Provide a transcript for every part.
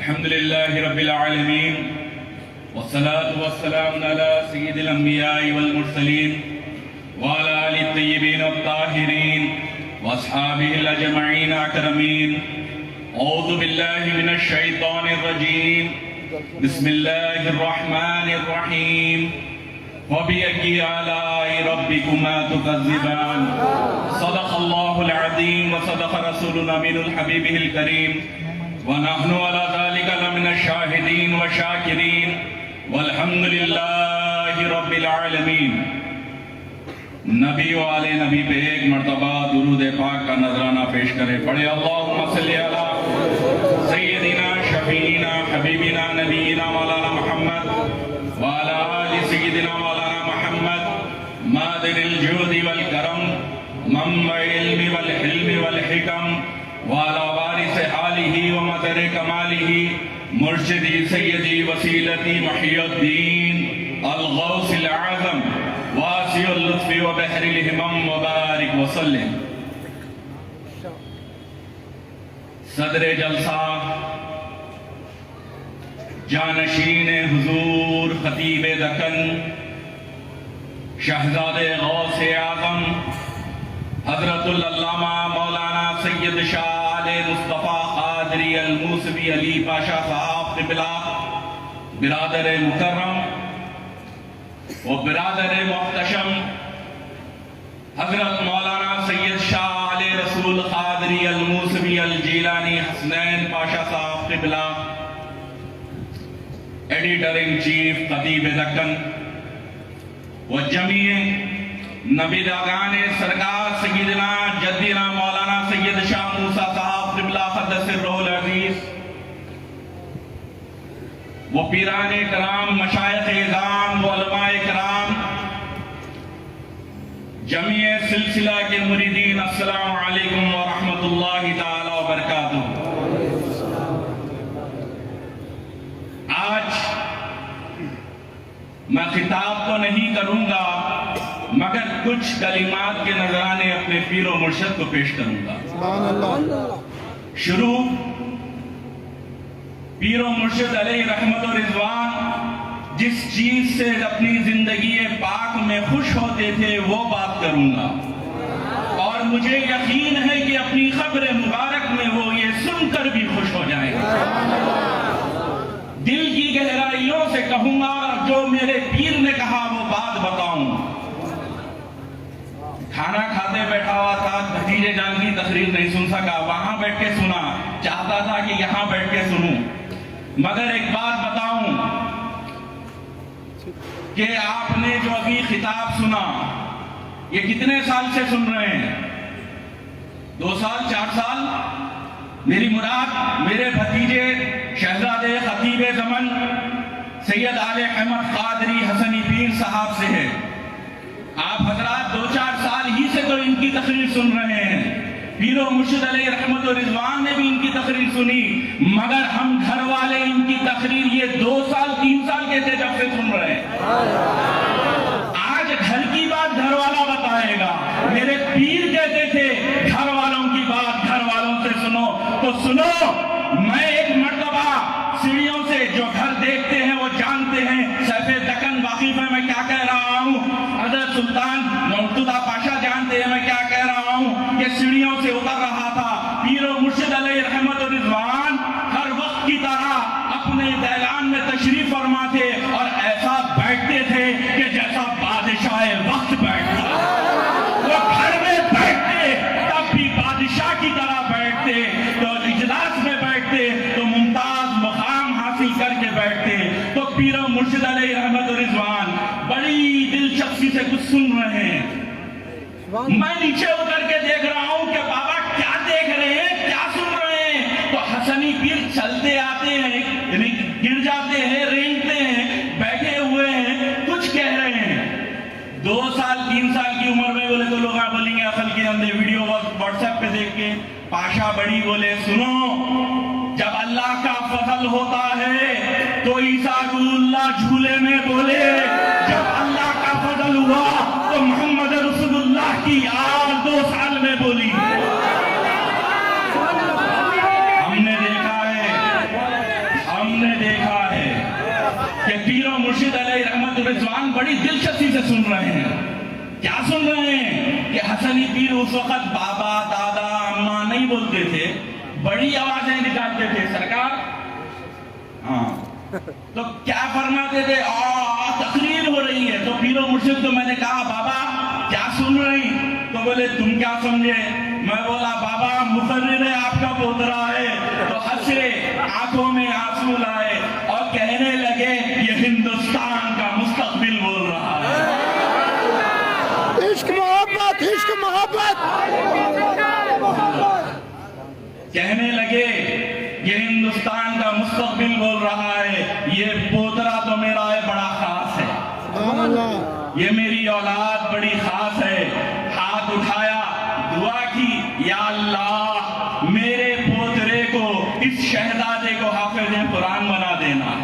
الحمد لله رب العالمين والصلاة والسلام على سيد الأنبياء والمرسلين وعلى آل الطيبين الطاهرين وأصحابه الأجمعين أكرمين. أعوذ بالله من الشيطان الرجيم. بسم الله الرحمن الرحيم. وبأي آلاء ربكما تكذبان. صدق الله العظيم وصدق رسولنا من الحبيب الكريم ونحن على ذلك لمن الشاهدين والشاكرين والحمد لله رب العالمین. نبی والے نبی پہ ایک مرتبہ درود پاک کا نذرانہ پیش کرے. پڑھے اللہم صلی علی سیدنا شفیعنا حبیبنا نبینا مولانا محمد وعلى آل سیدنا مولانا محمد مادن الجود والکرم منبع العلم والحلم والحکم وعلى وارث آلہ ومدر کمالہ مرشدی سیدی وسیلتی محی الدین الغوث العظم واسع اللطف وبحر الہمم وبارک وسلم. صدر جلسہ جانشین حضور خطیب دکن شہزاد غوث اعظم حضرت العلامہ مولانا سید شاہ مصطفیٰ قادری الموسوی علی پاشا صاحب قبلہ برادر مکرم و برادر محتشم حضرت مولانا سید شاہ رسول قادری الموسوی الجیلانی حسنین پاشا صاحب قبلہ ایڈیٹر ان چیف خطیب دکن و جمیع نبیدگان سرکار سیدنا جدینا مولانا سید شاہ موسیٰ صاحب قبلہ قدس الروح العزیز وہ پیران کرام مشایخ اعظام و علماء کرام جمیع سلسلہ کے مریدین السلام علیکم ورحمۃ اللہ تعالی وبرکاتہ. آج میں خطاب تو نہیں کروں گا مگر کچھ کلمات کے نذرانے اپنے پیر و مرشد کو پیش کروں گا. شروع پیر و مرشد علیہ رحمت و رضوان جس چیز سے اپنی زندگی پاک میں خوش ہوتے تھے وہ بات کروں گا اور مجھے یقین ہے کہ اپنی قبر مبارک میں وہ یہ سن کر بھی خوش ہو جائیں گے. دل کی گہرائیوں سے کہوں گا اور جو میرے پیر نے کہا وہ بات بتاؤں. کھانا کھاتے بیٹھا ہوا تھا, بھتیجے جان کی تقریر نہیں سن سکا, وہاں بیٹھ کے سنا, چاہتا تھا کہ یہاں بیٹھ کے سنوں. مگر ایک بات بتاؤں کہ آپ نے جو ابھی خطاب سنا یہ کتنے سال سے سن رہے ہیں؟ 2 سال 4 سال؟ میری مراد میرے بھتیجے شہزادے خطیب زمن سید آل احمد قادری حسنی پیر صاحب سے ہے. آپ حضرات 2-4 سال ہی سے تو ان کی تقریر سن رہے ہیں. پیر و مرشد علیہ رحمت و رضوان نے بھی ان کی تقریر سنی, مگر ہم گھر والے ان کی تقریر یہ 2 سال 3 سال کے تھے جب سے سن رہے ہیں. آج گھر کی بات گھر والا بتائے گا. میرے پیر کہتے تھے گھر والوں کی بات گھر والوں سے سنو, تو سنو. میں ایک مرتبہ سیڑھیوں سے جو گھر دیکھتے ہیں وہ جانتے ہیں, سیف دکن واقف ہے میں کیا کہہ رہا ہوں, حضرت سلطان مرتضیٰ پاشا جانتے ہیں میں کیا کہہ رہا ہوں, کہ سیڑھیوں سے اتر رہا تھا. پیر و مرشد علیہ رحمت و رضوان ہر وقت کی طرح اپنے دیلان میں تشریف فرما تھے اور ایسا بیٹھتے تھے کہ جیسا بادشاہ وقت بیٹھتا. وہ گھر میں بیٹھتے تب بھی بادشاہ کی طرح بیٹھتے, تو اجلاس میں بیٹھتے تو ممتاز مقام حاصل کر کے بیٹھتے. تو پیر و مرشد علیہ رحمت و رضوان بڑی دلچسپی سے کچھ سن رہے ہیں. میں نیچے اتر کے دیکھ رہا ہوں کہ بابا کیا دیکھ رہے ہیں, کیا سن رہے ہیں؟ تو حسنی پیر چلتے آتے ہیں, گر جاتے ہیں, رینگتے ہیں, بیٹھے ہوئے ہیں, کچھ کہہ رہے ہیں. 2 سال 3 سال کی عمر میں بولے تو لوگ بولیں گے اصل کے اندر ویڈیو واٹس ایپ پہ دیکھ کے. پاشا بڑی بولے سنو, جب اللہ کا فضل ہوتا ہے تو عیسیٰ کو اللہ جھولے میں بولے, جب اللہ کا فضل ہوا تو محمد رسول اللہ کی آواز 2 سال میں بولی. ہم نے دیکھا ہے رضوان بڑی دلچسپی سے سن رہے ہیں. کیا سن رہے ہیں کہ حسنی پیر اس وقت بابا دادا اماں نہیں بولتے تھے, بڑی آوازیں نکالتے تھے. سرکار ہاں تو کیا فرماتے تھے؟ تقریر ہو رہی ہے. تو پیر و مرشد کو میں نے کہا بابا کیا سن رہی؟ تو بولے تم کیا سمجھے؟ میں بولا بابا مقرر ہے آپ کا پوترا ہے. تو ہنسے, آنکھوں میں آنسو لائے اور کہنے لگے یہ ہندوستان کا مستقبل بول رہا ہے. عشق محبت, عشق محبت. کہنے لگے یہ ہندوستان کا مستقبل بول رہا ہے. یہ پوترا تو میرا ہے بڑا خاص ہے, یہ میری اولاد بڑی خاص ہے. ہاتھ اٹھایا, دعا کی, یا اللہ میرے پوترے کو, اس شہزادے کو حافظ قرآن بنا دینا,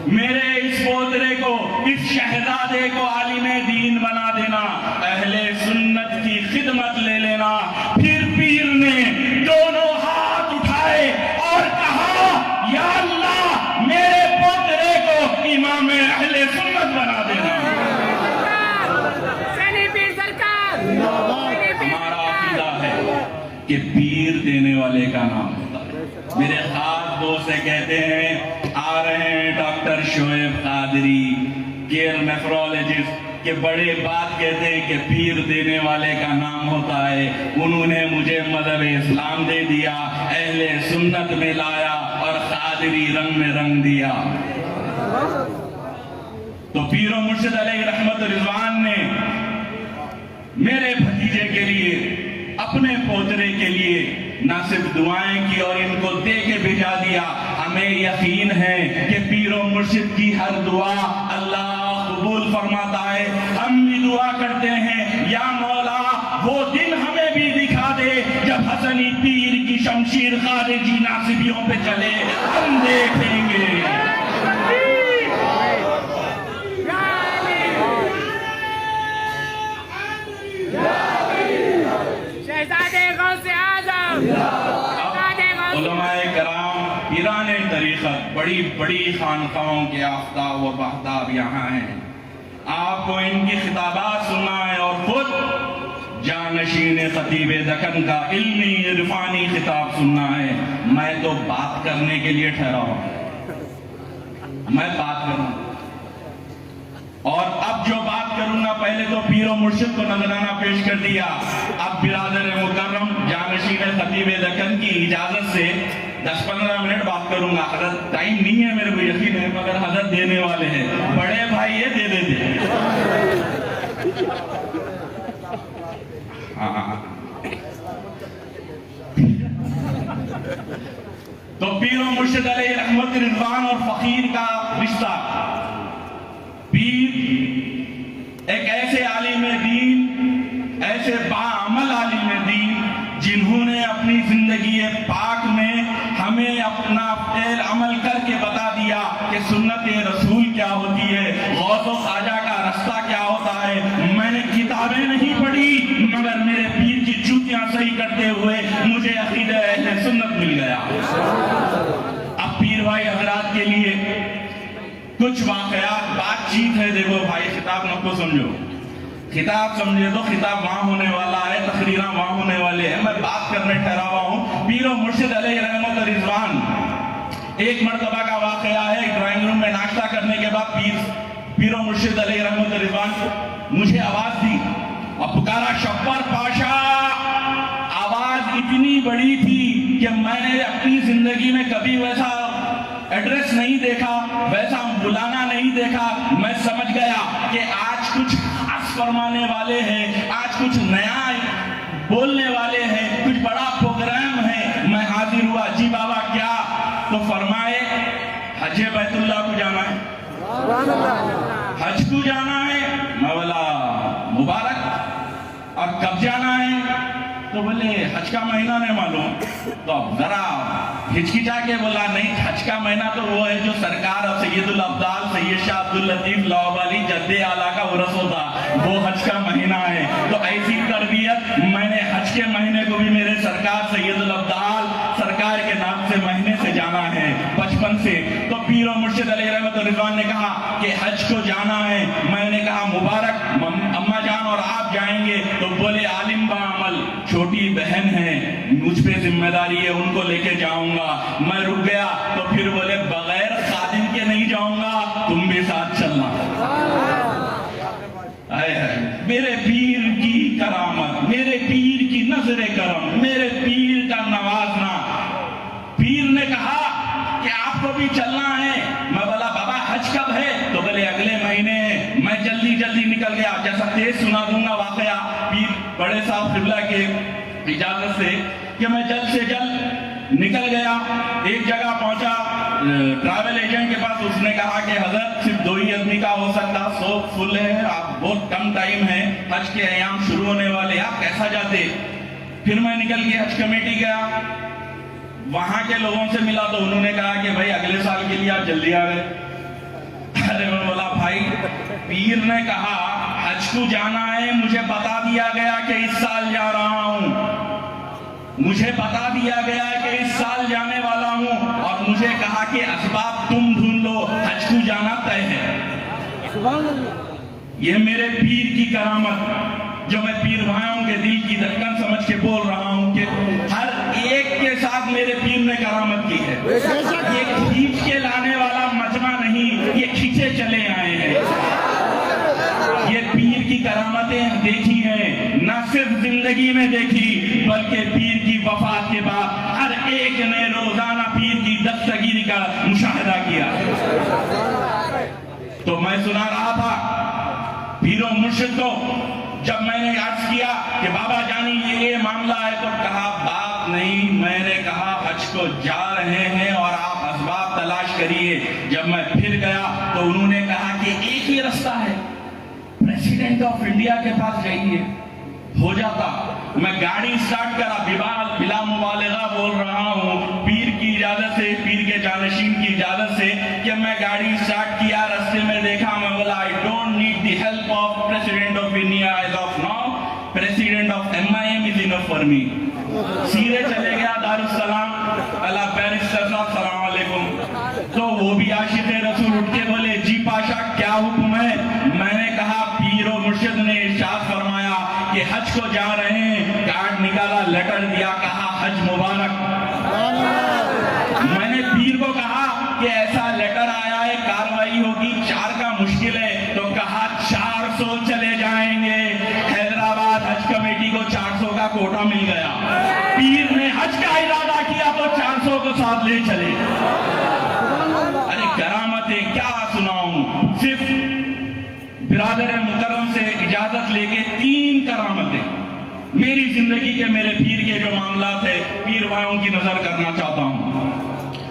میرے اس پوترے کو, اس شہزادے کو عالم دین بنا دینا, اہل سنت کی خدمت لے لینا. پھر پیر نے دونوں ہاتھ اٹھائے اور کہا یا اللہ میرے پوترے کو امام اہل سنت بنا دینا. ہمارا عقیدہ ہے کہ پیر دینے والے کا نام ہوتا ہے. میرے خاص دوست سے کہتے ہیں, آ رہے ہیں ڈاکٹر شعیب قادری, کیئر نیفرولوجسٹ, کہ بڑے بات کہتے ہیں کہ پیر دینے والے کا نام ہوتا ہے. انہوں نے مجھے مذہب اسلام دے دیا, اہل سنت میں لایا اور قادری رنگ میں رنگ دیا. تو پیر و مرشد علیہ رحمت رضوان نے میرے بھتیجے کے لیے, اپنے پوترے کے لیے نہ صرف دعائیں کی اور ان کو دے کے بھیجا دیا. ہمیں یقین ہے کہ پیر و مرشد کی ہر دعا اللہ قبول فرماتا ہے. ہم بھی دعا کرتے ہیں یا مولا وہ دن ہمیں بھی دکھا دے جب حسنی پیر کی شمشیر خارجی ناصبیوں پہ چلے, ہم دیکھیں گے. علماء کرام, پیران طریقت, بڑی بڑی خانقاہوں کے آفتاب و بہتاب یہاں ہیں. آپ کو ان کی خطابات سننا ہے اور خود جانشین خطیب دکن کا علمی عرفانی خطاب سننا ہے. میں تو بات کرنے کے لیے ٹھہرا ہوں, میں بات کروں, اور اب جو بات کروں گا پہلے تو پیر و مرشد کو نذرانہ پیش کر دیا. اب برادر مکرم جانشین خطیب دکن کی اجازت سے 10-15 منٹ بات کروں گا. حضرت ٹائم نہیں ہے میرے کو یقین ہے, مگر حضرت دینے والے ہیں. بڑے بھائی یہ دے دیتے. تو پیر و مرشد علیہ رحمت رضوان اور فقیر کا رشتہ. پیر ایک ایسے عالم دین, ایسے باعمل عالم دین جنہوں نے اپنی زندگی پاک میں ہمیں اپنا فعل عمل کر کے بتا دیا کہ سنت رسول کیا ہوتی ہے, غوث و خواجہ کا رستہ کیا ہوتا ہے. میں نے کتابیں نہیں پڑھی مگر میرے پیر کی جوتیاں صحیح کرتے ہوئے مجھے عقیدہ اہل سنت مل گیا. اب پیر بھائی حضرات کے لیے کچھ واقعات, بات چیت ہے. دیکھو بھائی خطاب نہ کو سمجھو, خطاب سمجھے تو خطاب وہاں ہونے والا ہے, تقریراں وہاں ہونے والے ہیں. میں بات کرنے ٹھہرا ہوا ہوں. پیر و مرشد علیہ رحمت رضوان, ایک مرتبہ کا واقعہ ہے. ڈرائنگ روم میں ناشتہ کرنے کے بعد پیر و مرشد علیہ رحمت رضوان مجھے آواز دی اور پکارا, شبر پاشا. آواز اتنی بڑی تھی کہ میں نے اپنی زندگی میں کبھی ویسا ایڈریس نہیں دیکھا, ویسا بلانا نہیں دیکھا. میں سمجھ گیا کہ آج کچھ فرمانے والے ہیں, آج کچھ نیا بولنے والے ہیں, کچھ بڑا پروگرام ہے. میں حاضر ہوا. جی بابا کیا؟ تو فرمائے حج بیت اللہ کو جانا ہے. حج کو جانا ہے. میں بولا مبارک, اور کب جانا ہے؟ تو بولے حج کا مہینہ نہیں معلوم. تو اب ذرا ہچکچا کے بولا نہیں, حج کا مہینہ تو وہ ہے جو سرکار اور سید الابدال سید شاہ عبداللطیف لاہوری جد اعلیٰ کا عرس ہوتا, وہ حج کا مہینہ ہے. تو ایسی تربیت میں نے حج کے مہینے کو بھی میرے سرکار سید الابدال سرکار کے نام سے مہینے سے جانا ہے. بچپن سے. تو پیر و مرشد علیہ رحمت رضوان نے کہا کہ حج کو جانا ہے. میں نے کہا مبارک اماں جان اور آپ جائیں گے؟ تو بولے عالم با عمل، چھوٹی بہن ہے، مجھ پہ ذمہ داری ہے، ان کو لے کے جاؤں گا. میں رک گیا تو پھر بولے بغیر خادم کے نہیں جاؤں گا، تم بھی ساتھ چلنا. میرے پیر کی کرامت، میرے پیر کی نظر کرم، میرے پیر کا نوازنا. پیر نے کہا کہ آپ کو بھی چلنا ہے. میں بولا بابا حج کب ہے؟ تو بولے اگلے مہینے. میں جلدی نکل گیا. جیسا تیز سنا دوں گا واقعہ پیر بڑے صاحب قبلہ کے اجازت سے کہ میں جلد سے جلد نکل گیا. ایک جگہ پہنچا ٹریول ایجنٹ کے پاس. اس نے کہا کہ حضرت صرف 2 ہی آدمی کا ہو سکتا، سو فل ہے، آپ بہت کم ٹائم ہے، حج کے ایام شروع ہونے والے، آپ کیسا جاتے؟ پھر میں نکل کے حج کمیٹی گیا. وہاں کے لوگوں سے ملا تو انہوں نے کہا کہ بھائی اگلے سال کے لیے آپ جلدی آ گئے. ارے میں بولا بھائی پیر نے کہا حج کو جانا ہے، مجھے بتا دیا گیا کہ اس سال جا رہا ہوں، مجھے بتا دیا گیا کہ اس سال جانے والا ہوں، اور مجھے کہا کہ اسباب تم ڈھونڈ لو، حج کو جانا طے ہے. یہ میرے پیر کی کرامت جو میں پیر بھائیوں کے دل کی دھڑکن سمجھ کے بول رہا ہوں کہ ہر ایک کے ساتھ میرے پیر نے کرامت کی ہے. یہ کھینچ کے لانے والا مجمع نہیں، یہ کھینچے چلے آئے ہیں. یہ پیر کی کرامتیں دیکھی ہیں، نہ صرف زندگی میں دیکھی بلکہ پیر کی وفات کے بعد ہر ایک نے روزانہ پیر کی دستگیری کا مشاہدہ کیا. تو میں سنا رہا تھا پیر و مرشد کو. جب میں نے عرض کیا کہ بابا جانی یہ معاملہ ہے تو کہا بات نہیں. میں نے کہا حج کو جا رہے ہیں اور آپ اسباب تلاش کریے. جب میں پھر گیا تو انہوں نے کہا کہ ایک ہی رستہ ہے، پریزیڈنٹ آف انڈیا کے پاس جائیے، ہو جاتا. میں گاڑی سٹارٹ کرا، بلا مبالغہ بول رہا ہوں، پیر کی اجازت سے، پیر کے جانشین کی اجازت سے کہ میں گاڑی سٹارٹ کیا. رستے میں دیکھا، میں بولا I don't need the help of President of India as of now. President of MIM is enough for me. سیدھے چلے گیا دارالسلام. اللہ بیرسٹر صاحب السلام علیکم. تو وہ بھی عاشق رسول اٹھ کے بولے جی پاشا کیا حکم ہے؟ میں نے کہا پیر و مرشد نے ارشاد فرمایا کہ حج کو جا رہے ہیں. کارڈ نکالا، لیٹر دیا، کہا حج مبارک. میں نے پیر کو کہا کہ ایسا لیٹر آیا ہے، کاروائی ہوگی، 4 کا مشکل ہے. تو کہا 400 چلے جائیں گے. حیدرآباد حج کمیٹی کو 400 کا کوٹا مل گیا. پیر نے حج کا ارادہ کیا تو 400 کو ساتھ لے چلے. ارے کرامتیں کیا سناؤں. صرف برادر مکرم سے اجازت لے کے 3 کرامتیں میری زندگی کے، میرے پیر کے جو معاملات ہیں، پیر بھائیوں کی نظر کرنا چاہتا ہوں.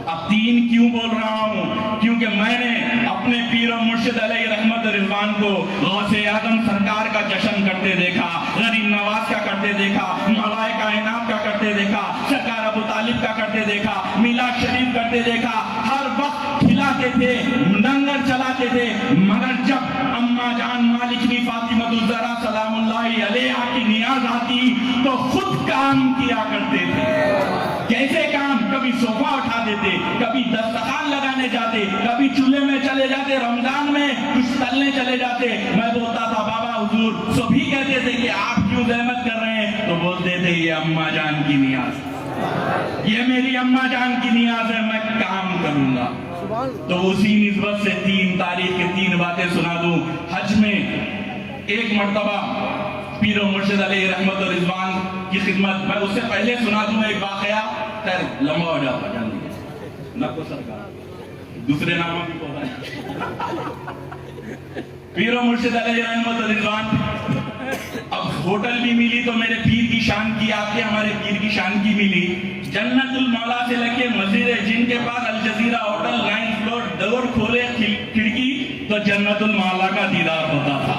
اب 3 کیوں بول رہا ہوں؟ کیونکہ میں نے اپنے پیر و مرشد علیہ رحمت رضوان کو غوث اعظم سرکار کا جشن کرتے دیکھا، غریب نواز کا کرتے دیکھا، مولا کائنات کا کرتے دیکھا، سرکار ابو طالب کا کرتے دیکھا، میلاد شریف کرتے دیکھا. ہر وقت کھلاتے تھے، لنگر چلاتے تھے. مگر جب اماں جان مالکنی فاطمہ الزہرا سلام اللہ علیہا کی نیاز آتی تو خود کام کیا کرتے تھے. کیسے کام؟ کبھی صوفہ اٹھا دیتے، کبھی دسترخوان لگانے جاتے، کبھی چولہے میں چلے جاتے، رمضان میں کچھ تلنے چلے جاتے. میں بولتا تھا بابا حضور صبح کہتے تھے کہ آپ کیوں زحمت کر رہے ہیں؟ تو بولتے تھے یہ اماں جان کی نیاز، یہ میری اماں جان کی نیاز ہے، میں کام کروں گا. تو اسی نسبت سے 3 تاریخ کی 3 باتیں سنا دوں. حج میں ایک مرتبہ پیر و مرشد علیہ رحمت و رضوان کی خدمت، میں اس سے پہلے سنا دوں ایک واقعہ، خیر لمبا ہو جاتا جان دیجیے، نہ کو سرکار دوسرے ناموں بھی پودا ہے. پیر و مرشد علیہ رحمت و رضوان اب ہوٹل بھی ملی تو میرے پیر کی شان کی، آپ کے ہمارے پیر کی شان کی ملی. جنت المولا سے لگ کے مسجد جن کے پاس الجزیرہ ہوٹل 9 فلور، ڈور کھولے کھڑکی تو جنت المولا کا دیدار ہوتا تھا.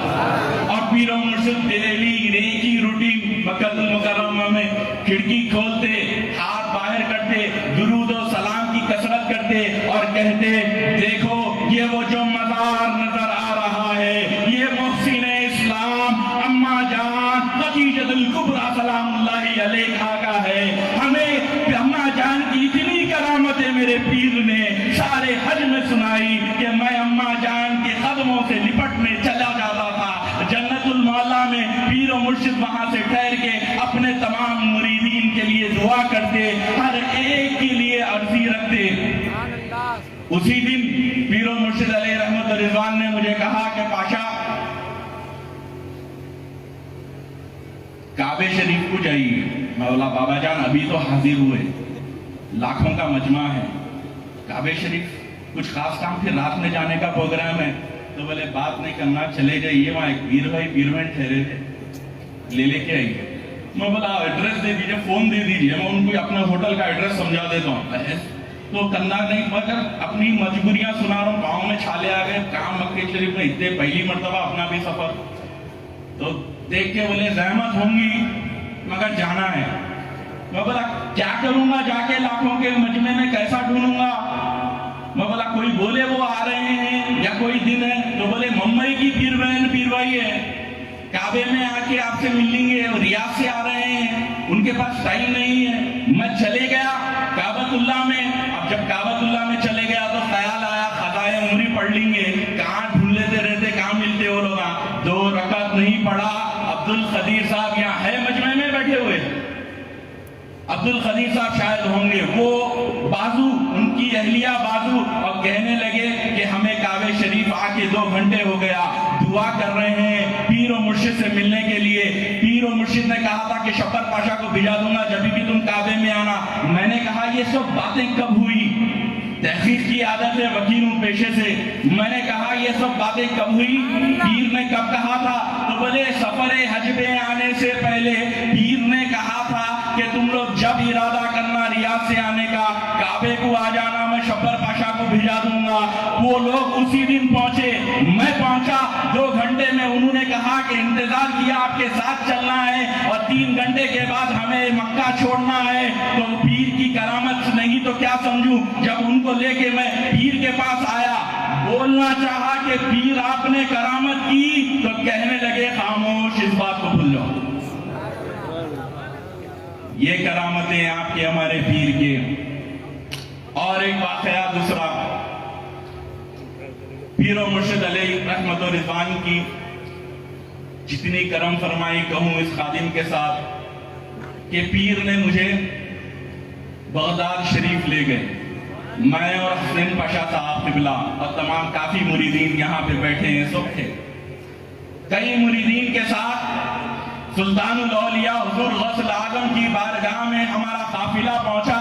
اور پیر و مرشد ڈیلی ایک ہی روٹین مکہ المکرمہ میں کھڑکی کھولتے، ہاتھ باہر کرتے، درود و سلام کی کثرت کرتے اور کہتے دیکھو یہ وہ جو مزار نظر آ رہا ہے یہ محسن اسلام اماں جان خدیجہ الکبریٰ سلام اللہ علیہا کا ہے. ہمیں اماں جان کی اتنی کرامتیں میرے میرے پیر نے سارے حج میں سنائی کہ میں اماں جان کے قدموں سے لپٹنے چلا جاتا تھا جنت المعلا میں، پیر و مرشد وہاں سے ٹھہر کے اپنے تمام مریدین کے لیے دعا کرتے، ہر ایک کے لیے عرضی رکھتے۔ اسی دن پیر و مرشد علیہ رحمت و رضوان نے مجھے کہا کہ پاشا کعبہ شریف کو جائیے۔ میں بولا بابا جان ابھی تو حاضر ہوئے، لاکھوں کا مجمع ہے، کعبہ شریف کچھ خاص کام پھر رات میں جانے کا پروگرام ہے؟ تو بولے بات نہیں کرنا، چلے جائیے، وہاں ایک پیر بھائی پیر بہن ٹھہرے تھے، لے کے آئیے۔ میں بولا ایڈریس دے دیجئے، فون دے دیجئے، میں ان کو اپنے ہوٹل کا ایڈریس سمجھا دیتا ہوں۔ تو کرنا نہیں، مگر اپنی مجبوریاں سنا رہا ہوں، پاؤں میں چھالے آ گئے، کام مکہ شریف میں اتنے پہلی مرتبہ اپنا بھی سفر، تو دیکھ کے بولے زحمت ہوں گی مگر جانا ہے۔ میں بولا کیا کروں گا جا کے لاکھوں کے مجمع میں، کیسا ڈھونڈوں گا؟ میں بولا کوئی بولے وہ آ رہے ہیں یا کوئی دن ہے؟ تو بولے ممبئی کی پیر بہن پیر بھائی ہے، کعبے میں آ کے آپ سے ملیں گے، ریاض سے آ رہے ہیں، ان کے پاس ٹائم نہیں ہے۔ میں چلے گیا کعبۃ اللہ میں۔ اب جب کعبۃ اللہ میں چلے گیا تو خیال آیا قضائے عمری پڑھ لیں گے، کہاں ڈھونڈ لیتے رہتے، کہاں ملتے وہ لوگ۔ 2 رکعت نہیں پڑھا۔ عبد القدیر صاحب یہاں ہے مجمع میں بیٹھے ہوئے، عبد القدیر صاحب شاید ہوں گے، وہ بازو، ان کی اہلیہ بازو، اور کہنے لگے کہ ہمیں کعبہ شریف آ کے 2 گھنٹے ہو گیا، دعا کر رہے ہیں پیر و مرشد سے ملنے کے لیے۔ پیر و مرشد نے کہا تھا کہ شفقت پاشا کو بھیجا دوں گا جب بھی تم کعبے میں آنا۔ میں نے کہا یہ سب باتیں کب ہوئی؟ تحقیق کی عادت ہے وکیلوں پیشے سے۔ میں نے کہا یہ سب باتیں کب ہوئی؟ پیر نے کب کہا تھا؟ تو بولے سفر حج پہ آنے سے پہلے پیر نے کہا تھا کہ تم لوگ جب ارادہ کرنا ریاض سے آنے کا، کعبے کو آ جانا، میں شبر پاشا کو بھیجا دوں گا۔ وہ لوگ اسی دن پہنچے، میں پہنچا 2 گھنٹے میں۔ انہوں نے کہا کہ انتظار کیا آپ کے ساتھ چلنا ہے اور 3 گھنٹے کے بعد ہمیں مکہ چھوڑنا ہے۔ تو پیر کی کرامت نہیں تو کیا سمجھوں؟ جب ان کو لے کے میں پیر کے پاس آیا، بولنا چاہا کہ پیر آپ نے کرامت کی، تو کہنے لگے خاموش، اس بات کو بھول جاؤ۔ یہ کرامتیں آپ کے ہمارے پیر کے۔ اور ایک واقعہ دوسرا، پیر و مرشد علیہ رحمت و رضوان کی جتنی کرم فرمائی کہوں اس خادم کے ساتھ کہ پیر نے مجھے بغداد شریف لے گئے۔ میں اور حسین پاشا صاحب قبلہ اور تمام کافی مریدین یہاں پہ بیٹھے ہیں، سب تھے۔ کئی مریدین کے ساتھ سلطان الاولیاء حضور غوث اعظم کی بارگاہ میں ہمارا قافلہ پہنچا۔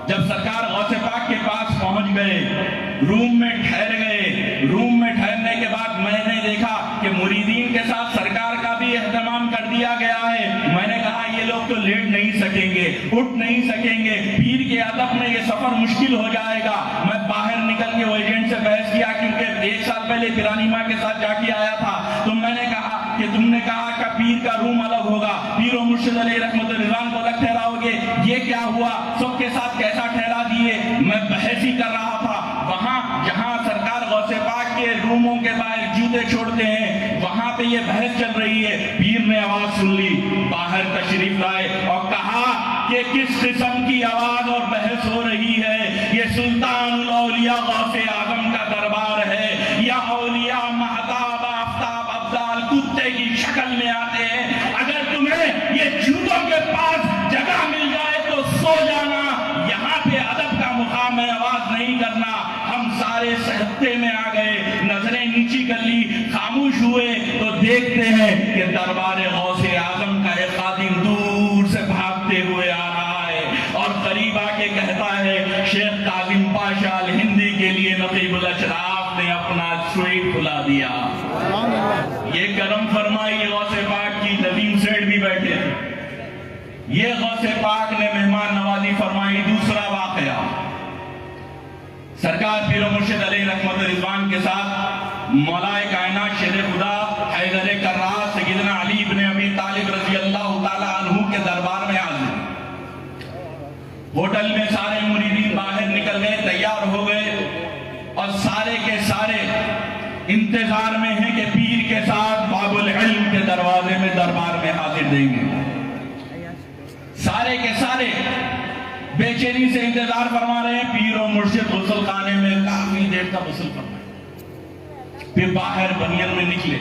جب سرکار غوث پاک کے پاس پہنچ گئے، روم میں ٹھہر گئے۔ روم میں ٹھہرنے کے بعد میں نے دیکھا کہ مریدین کے ساتھ سرکار کا بھی اہتمام کر دیا گیا ہے۔ میں نے کہا یہ لوگ تو لیٹ نہیں سکیں گے، اٹھ نہیں سکیں گے، پیر کے ادب میں یہ سفر مشکل ہو جائے گا۔ میں باہر نکل کے وہ ایجنٹ سے بحث کیا، کیونکہ 1 سال پہلے پیرانی ماں کے ساتھ جا کے آیا تھا۔ تو میں نے کہا کہ تم نے کہا کہ پیر کا روم الگ ہوگا، پیر و مرشد علیہ رحمت رضوان کو الگ ٹھہراؤ گے، یہ کیا ہوا؟ سب کے ساتھ کیسا ٹھہرا دیے؟ میں بحث ہی کر رہا تھا۔ وہاں جہاں سرکار غوث پاک کے روموں کے باہر جوتے چھوڑتے ہیں، وہاں پہ یہ بحث چل رہی ہے۔ پیر نے آواز سن لی، باہر تشریف لائے اور کہا کہ کس قسم کی آواز اور بحث ہو رہی ہے؟ یہ سلطان الاولیاء غوث اعظم کا دربار ہے، یا اولیاء مہتاب آفتاب ابدال کتے کی شکل میں آتے ہیں۔ اگر تمہیں یہ جوتوں کے پاس جگہ مل جائے تو سو جانا، یہاں پہ ادب کا مقام ہے، آواز نہیں کرنا۔ ہم سارے سہتے میں آ گئے، نظریں نیچی کر لی، خاموش ہوئے تو دیکھتے ہیں کہ دربار غوث اعظم کا ایک خادم دور سے بھاگتے ہوئے آ رہا ہے اور قریب آ کے کہتا ہے شیخ کاظم پاشا الہندی کے لیے نقیب الاشراف نے اپنا سویٹ کھلا دیا۔ یہ کرم فرمائی غوث پاک کی۔ ندیم سیٹھ بھی بیٹھے تھے۔ یہ غوث پاک نے مہمان نوازی فرمائی۔ دوسرا واقعہ، سرکار پیر و مرشد علیہ رحمت رضوان کے ساتھ مولا کائنات شیر خدا حیدر کرار سیدنا علی بن ابی طالب رضی اللہ تعالیٰ عنہ کے دربار میں حاضر۔ ہوٹل میں سارے مریدین باہر نکل گئے، تیار ہو گئے اور سارے کے سارے انتظار میں ہیں کہ پیر کے ساتھ باب العلم کے دروازے میں دربار میں حاضر دیں گے۔ سارے کے سارے بے چینی دیر سے انتظار فرما رہے ہیں. پیر و مرشد غسل خانے میں کافی دیر تک غسل فرمائے. پھر باہر بنیان میں نکلے,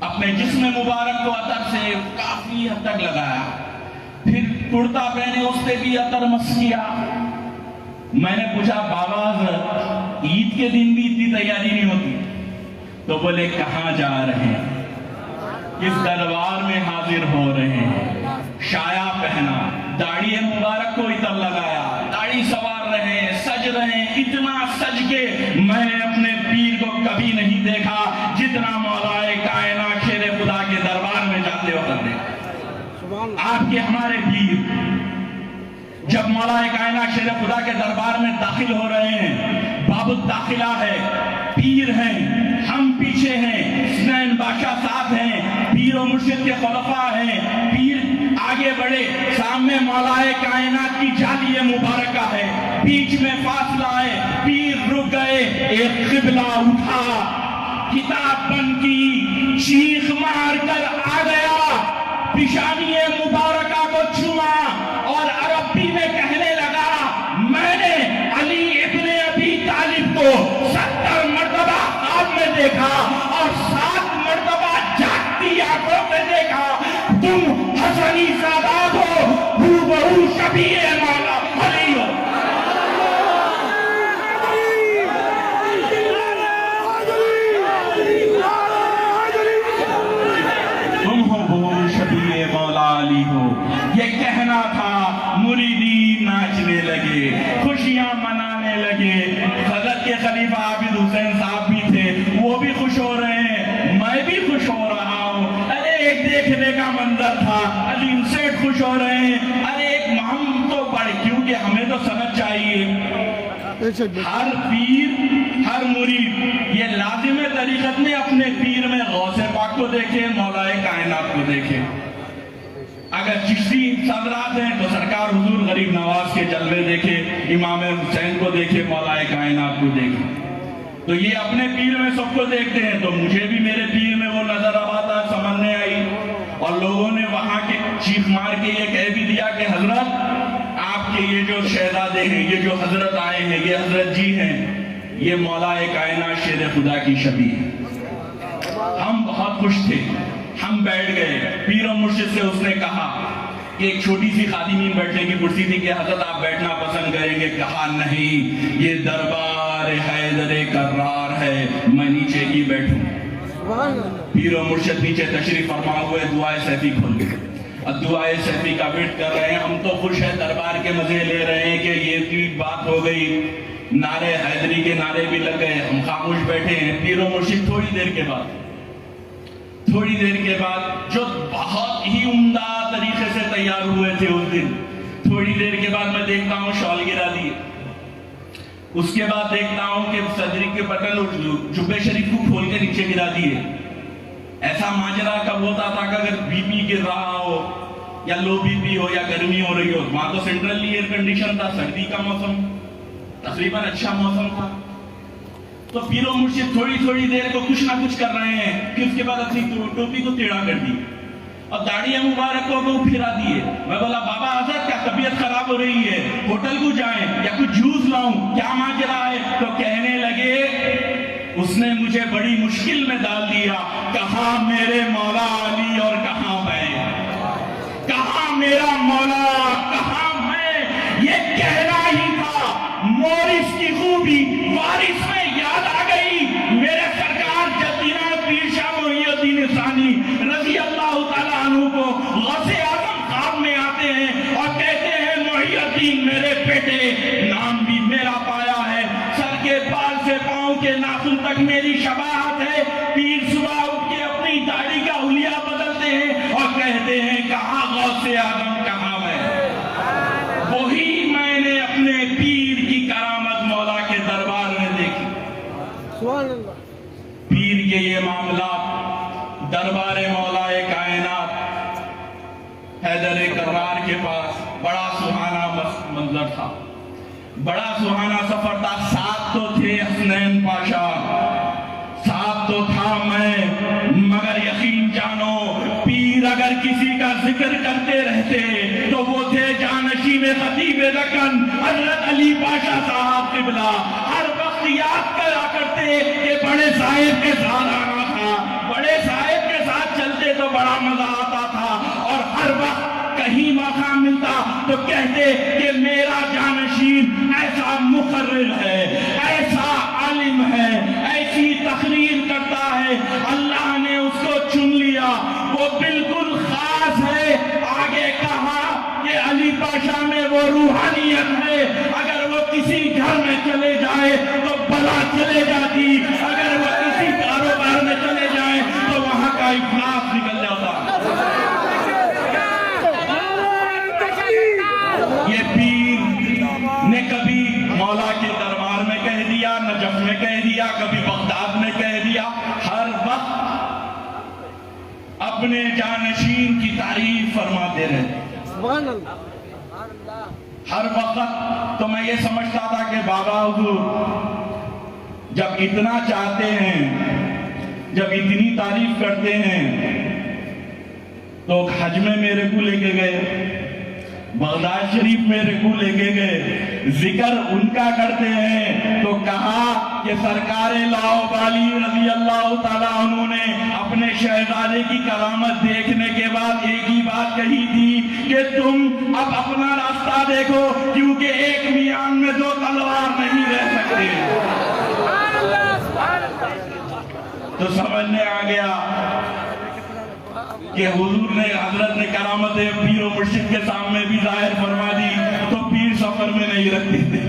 اپنے جسم مبارک کو عطر سے کافی حد تک لگایا. پھر کرتا پہنے, اس پہ بھی عطر مس کیا. میں نے پوچھا بابا حضرت عید کے دن بھی اتنی تیاری نہیں ہوتی؟ تو بولے کہاں جا رہے ہیں, اس دربار میں حاضر ہو رہے ہیں. شایا پہنا, داڑھی مبارک کو عطر لگایا, داڑھی سوار رہے, سج رہے. اتنا سج کے میں نے اپنے پیر کو کبھی نہیں دیکھا جتنا مولا کائنات شیر خدا کے دربار میں جاتے وقت دیکھا. آپ کے ہمارے پیر جب مولا کائنات شیر خدا کے دربار میں داخل ہو رہے ہیں, باب الداخلہ ہے, پیر ہیں, ہم پیچھے ہیں, حسنین بادشاہ ساتھ ہیں, پیر و مرشد کے خلفاء ہیں. پیر آگے بڑھے, سامنے مولا کائنات کی جالی مبارکہ ہے, بیچ میں فاصلہ ہے. پیر رک گئے, ایک قبلہ اٹھا, کتاب بند کی, چیخ مار کر آ گیا, پیشانی مبارکہ کو چھوا اور عربی میں کہنے لگا میں نے علی ابن ابی طالب کو 70 مرتبہ خواب میں دیکھا اور 7 مرتبہ جاگتی آنکھوں میں دیکھا. تم حسنی سادات ہو, ہو شبیہ مولا علی ہو. یہ کہنا تھا, مریدین ناچنے لگے, خوشیاں منانے لگے. حضرت کے خلیفہ عابد حسین صاحب بھی تھے, وہ بھی خوش ہو رہے ہیں, میں بھی خوش ہو رہا ہوں. ارے ایک دیکھنے کا منظر تھا, علیم سیٹھ خوش ہو رہے ہیں. ارے ایک ہم تو پڑھ, کیونکہ ہمیں تو سند چاہیے. ہر پیر, ہر مرید یہ لازم طریقت میں اپنے پیر میں غوث پاک کو دیکھے, مولا کائنات کو دیکھے. اگر چشتی صدرات ہیں تو سرکار حضور غریب نواز کے جلوے دیکھے, امام حسین کو دیکھے, مولا کائنات کو دیکھے. تو یہ اپنے پیر میں سب کو دیکھتے ہیں, تو مجھے بھی میرے پیر میں وہ نظر آتا سمجھنے آئی. اور لوگوں نے وہاں کے چیخ مار کے یہ کہہ بھی دیا کہ حضرت آپ کے یہ جو شہزادے ہیں, یہ جو حضرت آئے ہیں, یہ حضرت جی ہیں, یہ مولا کائنات شیر خدا کی شبیہ ہے. ہم بہت خوش تھے, ہم بیٹھ گئے. پیر و مرشد سے اس نے کہا کہ ایک چھوٹی سی خادمین بیٹھنے کی کرسی تھی کہ حضرت آپ بیٹھنا پسند کریں گے؟ کہا نہیں, یہ دربار حیدر کرار ہے, میں نیچے ہی بیٹھوں. پیر و مرشد نیچے تشریف فرما ہوئے دعائے سیفی کھول گئے. اب دعائے سیفی کا ویٹ کر رہے ہیں. ہم تو خوش ہیں, دربار کے مزے لے رہے ہیں کہ یہ بھی بات ہو گئی. نعرے حیدری کے نعرے بھی لگ گئے, ہم خاموش بیٹھے ہیں. پیر و مرشد تھوڑی دیر کے بعد جو بہت ہی عمدہ طریقے سے تیار ہوئے تھے اس دن, تھوڑی دیر کے بعد میں دیکھتا ہوں شال گرا دیے. اس کے بعد دیکھتا ہوں کہ صدری کے بٹن جبے شریف کو کھول کے نیچے گرا دیے. ایسا ماجرا کب ہوتا تھا کہ اگر بی پی گر رہا ہو یا لو بی پی ہو یا گرمی ہو رہی ہو, وہاں تو سینٹرلی ایئر کنڈیشن تھا, سردی کا موسم تقریباً اچھا موسم تھا. تو پیر و مرشد تھوڑی دیر کو کچھ نہ کچھ کر رہے ہیں, کہ اس کے بعد اپنی ٹوپی کو ٹیڑھا کر دی اور داڑھی مبارک کو پھرا دیے. میں بولا بابا حضرت کیا طبیعت خراب ہو رہی ہے, ہوٹل کو جائیں یا کچھ جوس لاؤں, کیا ماجرا ہے؟ تو کہنے لگے اس نے مجھے بڑی مشکل میں ڈال دیا. کہاں میرے مولا علی اور کہاں میں, کہاں میرا مولا کہاں میں. یہ کہنا ہی تھا. مورث کی خوبی وارث میں یاد آ گئی. میرے سرکار جدینا پیر شاہ محی الدین ثانی رضی اللہ تعالیٰ عنہ کو غوث اعظم خواب میں آتے ہیں اور کہتے ہیں محی الدین میرے بیٹے, نام بھی میرا پایا ہے, سر کے بال سے پاؤں کے ناخن تک میری شباہت ہے. پیر صبح اٹھ کے اپنی داڑھی کا حلیہ بدلتے ہیں اور کہتے ہیں کہاں غوث اعظم کہاں میں. وہی میں نے اپنے پیر کی کرامت مولا کے دربار میں دیکھی. پیر کے یہ معاملات دربار مولا کائنات حیدر کرار کے پاس بڑا سہانا منظر تھا, بڑا سہانا سفر تھا. ساتھ تو تھے حسنین پاشا, ساتھ تو تھا میں, مگر یقین جانو پیر اگر کسی کا ذکر کرتے رہتے تو وہ تھے جانشین خطیب دکن حضرت علی پاشا صاحب قبلہ ہر وقت یاد کرا کرتے کہ بڑے صاحب کے ساتھ آنا تھا، بڑے صاحب کے ساتھ چلتے تو بڑا مزہ آتا تھا، اور ہر وقت کہیں موقع ملتا تو کہتے کہ میرا جانشین ایسا مقرر ہے، ایسا عالم ہے، ایسی تقریر کرتا ہے، اللہ نے اس کو چن لیا، وہ بالکل خاص ہے۔ آگے کہا کہ علی پاشا میں وہ روحانیت ہے، اگر وہ کسی گھر میں چلے جائے تو بلا چلے جاتی، اگر وہ کسی کاروبار میں چلے جائے تو وہاں کا افلاس نکل جاتا۔ یہ پیر نے کبھی مولا کے دربار میں کہہ دیا، نجف میں کہہ دیا، کبھی بغداد میں کہہ دیا، ہر وقت اپنے جانشین کی تعریف فرماتے رہے، ہر وقت۔ تو میں یہ سمجھتا تھا کہ بابا حضور جب اتنا چاہتے ہیں، جب اتنی تعریف کرتے ہیں، تو حج میں میرے کو لے کے گئے، بغداد شریف میرے کو لے کے گئے، ذکر ان کا کرتے ہیں تو کہا کہ سرکار لاؤبالی رضی اللہ تعالیٰ عنہ نے اپنے شہزادے کی کرامت دیکھنے کے بعد ایک ہی بات کہی تھی کہ تم اب اپنا راستہ دیکھو، کیونکہ ایک میان میں دو تلوار نہیں رہ سکتے۔ تو سمجھنے آ گیا کہ حضور نے، حضرت نے کرامتیں پیر و مرشد کے سامنے بھی ظاہر فرما دی، تو پیر سفر میں نہیں رکھتے تھے۔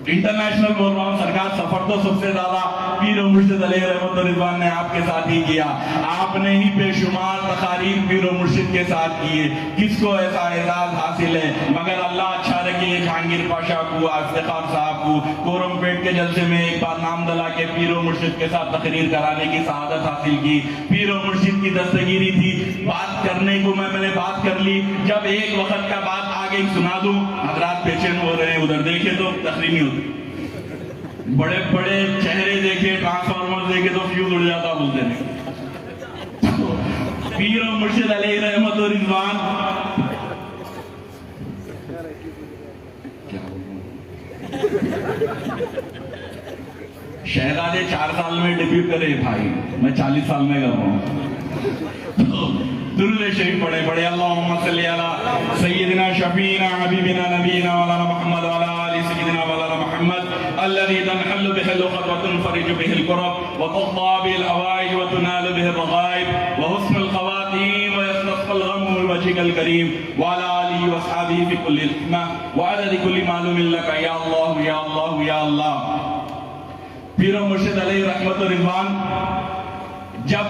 انٹرنیشنل بول رہا ہوں، سرکار سفر تو سب سے زیادہ پیر و مرشد علیہ رحمت و رضوان نے آپ کے ساتھ ہی کیا، آپ نے ہی بے شمار تقاریر پیر و مرشد کے ساتھ کیے، کس کو ایسا اعزاز حاصل ہے؟ مگر اللہ اچھا رکھے جہانگیر پاشا کو، افتخار صاحب کو کورم پیٹ کے جلسے میں ایک بار نام دلا کے پیر و مرشد کے ساتھ تقریر کرانے کی سعادت حاصل کی۔ پیر و مرشد کی دستگیری تھی، بات کرنے کو میں نے بات کر لی، جب ایک وقت کا بات آگے سنا دوں، حضرات پیچین ہو رہے ہیں، ادھر دیکھے تو تقریر نہیں ہوتی، بڑے بڑے چہرے دیکھے، ٹرانسفارمر دیکھے تو فیوز اڑ جاتا بولتے ہیں۔ پیر و مرشد علیہ رحمت و رضوان شہزادے 4 سال میں ڈیبیو کرے بھائی، میں 40 سال میں کر رہا ہوں۔ درود شریف پڑھے پڑھے، اللہم صلی علی سیدنا شفینا حبیبنا نبینا مولانا محمد وعلی آل سیدنا مولانا محمد الذي تنحل به العقد وتنفرج به الكرب وتقضى به الحوائج وتنال به الرغائب وحسن الخواتيم ويستسقى الغم بوجهك الكريم وعلى آله وأصحابه في كل حكمة وعدد كل معلوم لك يا الله يا الله يا الله۔ پیر و مرشد علیہ رحمت و رضوان جب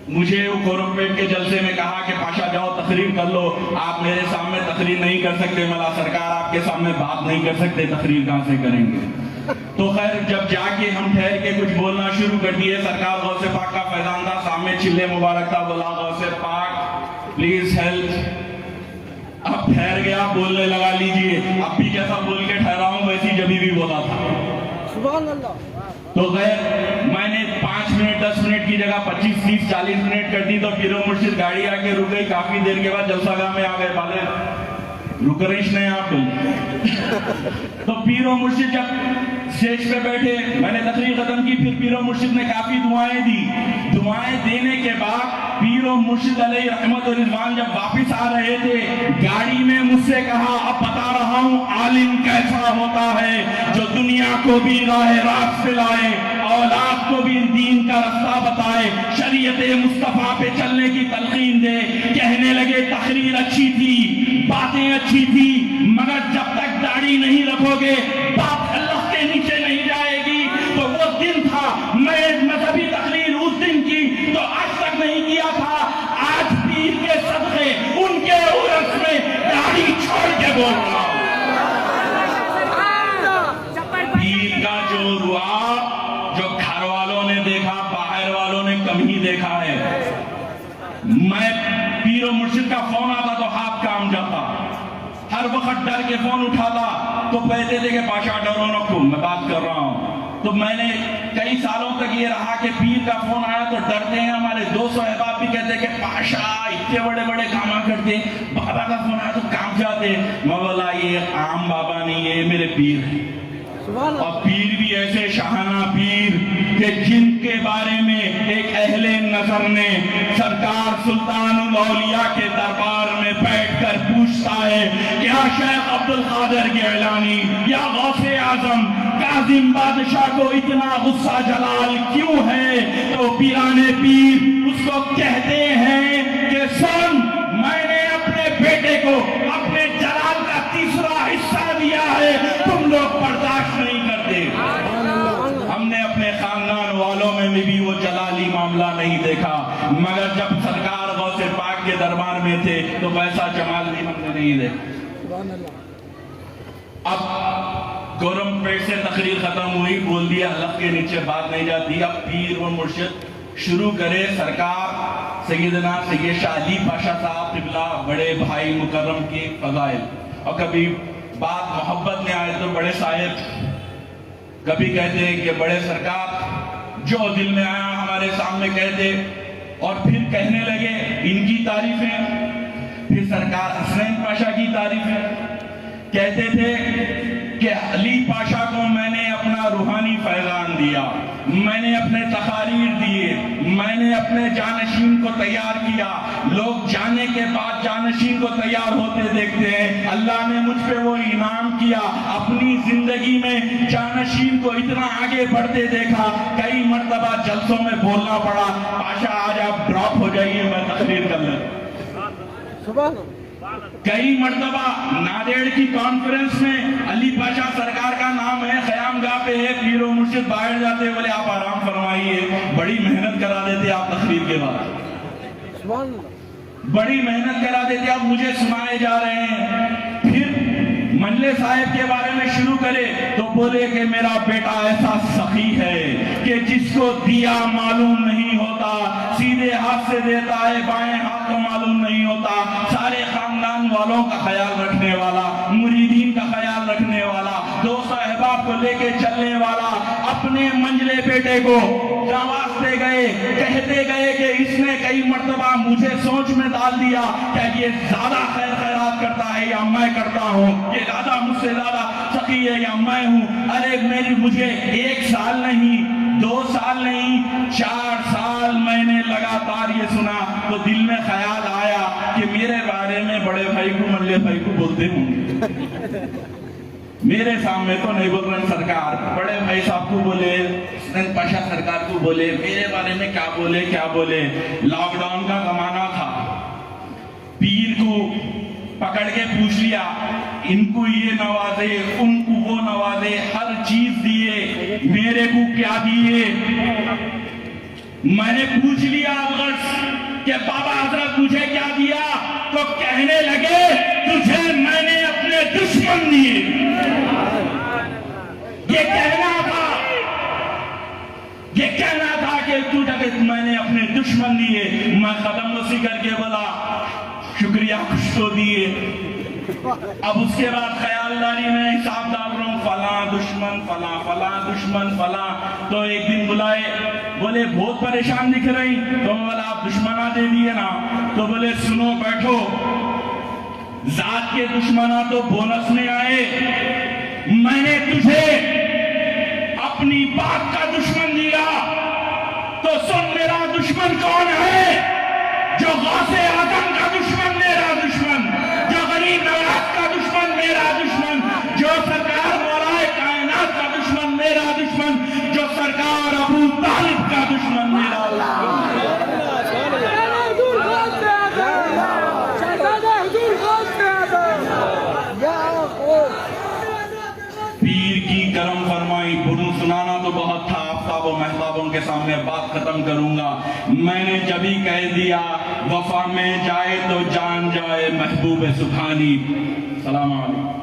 مجھے کورم پیٹ کے جلسے میں کہا کہ پاشا جاؤ تقریر کر لو، آپ میرے سامنے تقریر نہیں کر سکتے، ملا سرکار آپ کے سامنے بات نہیں کر سکتے، تقریر کہاں سے کریں گے؟ تو خیر جب جا کے ہم ٹھہر کے کچھ بولنا شروع کر دیے، سرکار غوث پاک کا فیضان تھا، سامنے چلے مبارک تھا، بولا غوث پاک پلیز ہیلپ، اب ٹھہر گیا، بولنے لگا، لیجئے اب بھی جیسا بول کے ٹھہرا ہوں ویسی جبھی بھی بولا تھا۔ سبحان اللہ۔ تو غیر میں نے 5 منٹ 10 منٹ کی جگہ 25 30 40 منٹ کر دی، تو پیر و مرشد گاڑی آ کے رک گئی، کافی دیر کے بعد جلسہ گاہ میں آ گئے، بالے رک رہی نہیں آپ تو پیر و مرشد جب اسٹیج پہ بیٹھے، میں نے تقریر ختم کی، پھر پیر و مرشد نے کافی دعائیں دی، دعائیں دینے کے بعد پیر و مرشد علیہ رحمت و رضوان جب واپس آ رہے تھے، گاڑی میں مجھ سے کہا اب بتا رہا ہوں عالم کیسا ہوتا ہے، جو دنیا کو بھی راہ راست پہ لائے، اولاد کو بھی دین کا رستہ بتائے، شریعت مصطفیٰ پہ چلنے کی تلقین دے۔ کہنے لگے تقریر اچھی تھی، باتیں اچھی تھی، مگر جب تک داڑھی نہیں رکھو گے بات اللہ کے نیچے نہیں جائے گی۔ تو وہ دن تھا، میں مذہبی تقریر اس دن کی تو آج تک نہیں کیا تھا، آج پیر کے صدقے ان کے عرس میں داڑھی چھوڑ کے بول رہا ہوں۔ پیر کا جو رعا جو گھر والوں نے دیکھا، باہر والوں نے کم ہی دیکھا ہے۔ میں پیر و مرشد کا فون آتا تو ہاتھ کام جاتا، ہر وقت ڈر کے فون اٹھاتا تو کہتے تھے کہ پاشا ڈرو نکو، میں بات کر رہا ہوں۔ تو میں نے کئی سالوں تک یہ رہا کہ پیر کا فون آیا تو ڈرتے ہیں. ہمارے دوست و احباب بھی کہتے ہیں کہ پاشا اتنے بڑے بڑے کام کرتے, بابا کا فون آیا تو کام جاتے. میں بولا یہ عام بابا نہیں ہے, یہ میرے پیر ہیں. اور پیر بھی ایسے شاہانہ پیر کہ جن کے بارے میں ایک اہل نظر نے سرکار سلطان الاولیاء کے دربار میں بیٹھ کر پوچھتا ہے کیا شیخ عبد القادر گیلانی یا غوث اعظم کاظم بادشاہ کو اتنا غصہ جلال کیوں ہے؟ تو پیران پیر اس کو کہتے ہیں کہ سن, میں نے اپنے بیٹے کو اپنے جلال کا تیسرا حصہ دیا ہے, تم لوگ برداشت نہیں کرتے. ہم نے اپنے خاندان والوں میں بھی وہ جلالی معاملہ نہیں دیکھا, مگر جب سرکار غوث پاک کے دربار میں تھے تو ویسا جمال بھی ہم نے نہیں دیکھا. اب گورم پیٹ سے تقریر ختم ہوئی, بول دیا حلق کے نیچے بات نہیں جاتی. اب پیر و مرشد شروع کرے. سرکار سیدنا سید شاہ علی پاشا صاحب قبلہ بڑے بھائی مکرم کے فضائل, اور کبھی بات محبت میں آئے تو بڑے صاحب, کبھی کہتے ہیں کہ بڑے سرکار جو دل میں آیا ہمارے سامنے کہتے, اور پھر کہنے لگے ان کی تعریفیں. پھر سرکار حسنین پاشا کی تعریفیں کہتے تھے کہ علی پاشا کو میں نے اپنا روحانی فیضان دیا, میں نے اپنے تقاریر دیے, میں نے اپنے جانشین کو تیار کیا. لوگ جانے کے بعد جانشین کو تیار ہوتے دیکھتے ہیں. اللہ نے مجھ پہ وہ انعام کیا, اپنی زندگی میں جانشین کو اتنا آگے بڑھتے دیکھا. کئی مرتبہ جلسوں میں بولنا پڑا, پاشا آج آپ ڈراپ ہو جائیے, میں تقریر کر لوں. کئی مرتبہ نادیڑ کی کانفرنس میں علی پاشا سرکار کا نام ہے, خیام گاہ پہ ہے, پیر و مرشد باہر جاتے بولے آپ آرام فرمائیے, بڑی محنت کرا دیتے آپ تقریر کے بعد, بڑی محنت کرا دیتے آپ مجھے سنائے جا رہے ہیں. پھر منلے صاحب کے بارے میں شروع کرے تو بولے کہ میرا بیٹا ایسا سخی ہے کہ جس کو دیا معلوم نہیں ہوتا, سیدھے ہاتھ سے دیتا ہے, بائیں ہاتھ کو معلوم نہیں ہوتا. سارے خاندان والوں کا خیال رکھنے والا, مریدین کا خیال رکھنے والا, دوست احباب کو لے کے چلنے والا. اپنے منجلے بیٹے کو نوازتے گئے, کہتے گئے کہ اس نے کئی مرتبہ مجھے سوچ میں ڈال دیا کہ یہ زیادہ خیر خیرات کرتا ہے یا میں کرتا ہوں, یہ زیادہ مجھ سے زیادہ سخی ہے یا میں ہوں. ارے مجھے 1 سال نہیں, 2 سال نہیں, 4 سال میں نے لگاتار یہ سنا تو دل میں خیال آیا کہ میرے بارے میں بڑے بھائی کو منلے بھائی کو بولتے ہوں, میرے سامنے تو نہیں بول رہے سرکار, بڑے بھائی صاحب کو بولے, حسنین پاشا سرکار کو بولے, میرے بارے میں کیا بولے کیا بولے. لاک ڈاؤن کا زمانہ تھا, پیر کو پکڑ کے پوچھ لیا, ان کو یہ نوازے, ان کو وہ نوازے, ہر چیز دیے, میرے کو کیا دیے. میں نے پوچھ لیا غرض کہ بابا حضرت مجھے کیا دیا, تو کہنے لگے تجھے میں نے اپنے دشمن دیے. یہ کہنا تھا کہ تجھے میں نے اپنے دشمن دیے. میں قدم رسی کر کے بولا شکریہ, کچھ تو دیے. اب اس کے بعد خیالداری میں حساب ڈال رہا ہوں, فلاں دشمن, فلاں دشمن, فلاں. تو ایک دن بلائے, بولے بہت پریشان دکھ رہی, تو میں بولا آپ دشمنہ دے دیے نا, تو بولے سنو بیٹھو, ذات کے دشمنہ تو بونس میں آئے, میں نے تجھے اپنی بات کا دشمن دیا, تو سن میرا دشمن کون ہے؟ جو غوث اعظم کا دشمن میرا دشمن, جو غریب نواز کا دشمن میرا دشمن, جو سرکار مولا کائنات کا دشمن میرا دشمن, جو سرکار ابو طالب کا دشمن میرا دشمن. پیر کی کرم فرمائی, برو سنانا تو بہت تھا, آفتاب و محتابوں کے سامنے بات ختم کروں گا. میں نے جبھی کہہ دیا وفا میں جائے تو جان جائے محبوب سبحانی. سلام علیکم.